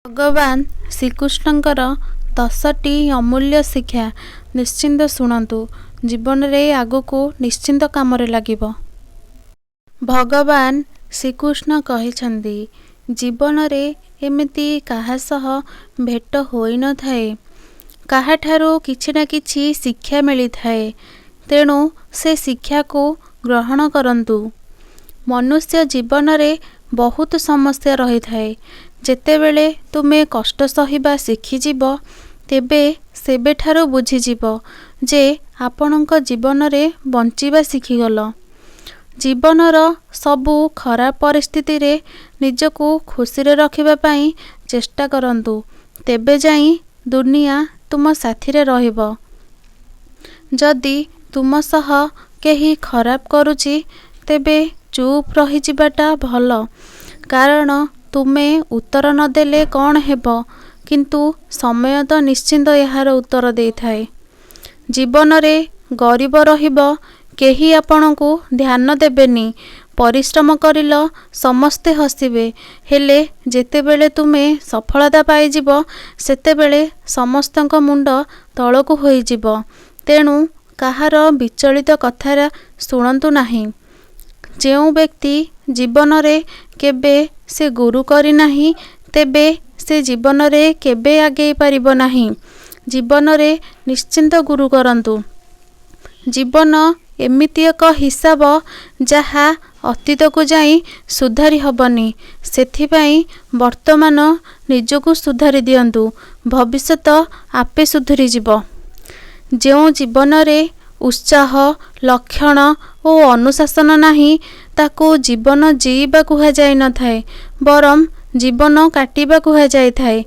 भगवान श्रीकृष्णଙ୍କର 10ଟି ଅମୂଲ୍ୟ ଶିକ୍ଷା ନିଶ୍ଚିନ୍ତ ଶୁଣନ୍ତୁ। ଜୀବନରେ ଆଗକୁ ନିଶ୍ଚିନ୍ତ କାମରେ ଲାଗିବ। ଭଗବାନ ଶ୍ରୀକୃଷ୍ଣ କହିଛନ୍ତି, ଜୀବନରେ ଏମିତି କାହା ସହ ଭେଟ ହୋଇନଥାଏ, କାହାଠାରୁ କିଛି ନା କିଛି ଶିକ୍ଷା ମିଳିଥାଏ। ତେଣୁ ସେ ଶିକ୍ଷାକୁ ଗ୍ରହଣ କରନ୍ତୁ। ମନୁଷ୍ୟ ଜୀବନରେ ବହୁତ ସମସ୍ୟା ରହିଥାଏ। ଯେତେବେଳେ ତୁମେ କଷ୍ଟ ସହିବା ଶିଖିଯିବ, ତେବେ ସେବେଠାରୁ ବୁଝିଯିବ ଯେ ଆପଣଙ୍କ ଜୀବନରେ ବଞ୍ଚିବା ଶିଖିଗଲ। ଜୀବନର ସବୁ ଖରାପ ପରିସ୍ଥିତିରେ ନିଜକୁ ଖୁସିରେ ରଖିବା ପାଇଁ ଚେଷ୍ଟା କରନ୍ତୁ। ତେବେ ଯାଇ ଦୁନିଆ ତୁମ ସାଥିରେ ରହିବ। ଯଦି ତୁମ ସହ କେହି ଖରାପ କରୁଛି, ତେବେ ଚୁପ୍ ରହିଯିବାଟା ଭଲ। କାରଣ ତୁମେ ଉତ୍ତର ନଦେଲେ କ'ଣ ହେବ, କିନ୍ତୁ ସମୟ ତ ନିଶ୍ଚିନ୍ତ ଏହାର ଉତ୍ତର ଦେଇଥାଏ। ଜୀବନରେ ଗରିବ ରହିବ, କେହି ଆପଣଙ୍କୁ ଧ୍ୟାନ ଦେବେନି। ପରିଶ୍ରମ କରିଲ, ସମସ୍ତେ ହସିବେ। ହେଲେ ଯେତେବେଳେ ତୁମେ ସଫଳତା ପାଇଯିବ, ସେତେବେଳେ ସମସ୍ତଙ୍କ ମୁଣ୍ଡ ତଳକୁ ହୋଇଯିବ। ତେଣୁ କାହାର ବିଚଳିତ କଥା ଶୁଣନ୍ତୁ ନାହିଁ। ଯେଉଁ ବ୍ୟକ୍ତି ଜୀବନରେ କେବେ ସେ ଗୁରୁ କରିନାହିଁ, ତେବେ ସେ ଜୀବନରେ କେବେ ଆଗେଇ ପାରିବ ନାହିଁ। ଜୀବନରେ ନିଶ୍ଚିନ୍ତ ଗୁରୁ କରନ୍ତୁ। ଜୀବନ ଏମିତି ଏକ ହିସାବ, ଯାହା ଅତୀତକୁ ଯାଇ ସୁଧାରି ହେବନି। ସେଥିପାଇଁ ବର୍ତ୍ତମାନ ନିଜକୁ ସୁଧାରି ଦିଅନ୍ତୁ, ଭବିଷ୍ୟତ ଆପେ ସୁଧୁରିଯିବ। ଯେଉଁ ଜୀବନରେ ଉତ୍ସାହ, ଲକ୍ଷଣ ଓ ଅନୁଶାସନ ନାହିଁ, ତାକୁ ଜୀବନ ଜୀଇବା କୁହାଯାଇନଥାଏ, ବରଂ ଜୀବନ କାଟିବା କୁହାଯାଇଥାଏ।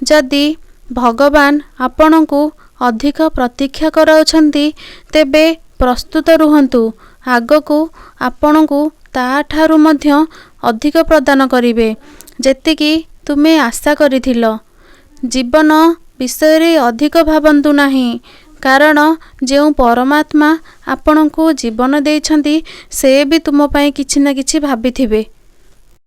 ଯଦି ଭଗବାନ ଆପଣଙ୍କୁ ଅଧିକ ପ୍ରତୀକ୍ଷା କରାଉଛନ୍ତି, ତେବେ ପ୍ରସ୍ତୁତ ରୁହନ୍ତୁ। ଆଗକୁ ଆପଣଙ୍କୁ ତା'ଠାରୁ ମଧ୍ୟ ଅଧିକ ପ୍ରଦାନ କରିବେ, ଯେତିକି ତୁମେ ଆଶା କରିଥିଲ। ଜୀବନ ବିଷୟରେ ଅଧିକ ଭାବନ୍ତୁ ନାହିଁ, କାରଣ ଯେଉଁ ପରମାତ୍ମା ଆପଣଙ୍କୁ ଜୀବନ ଦେଇଛନ୍ତି, ସେ ବି ତୁମ ପାଇଁ କିଛି ନା କିଛି ଭାବିଥିବେ।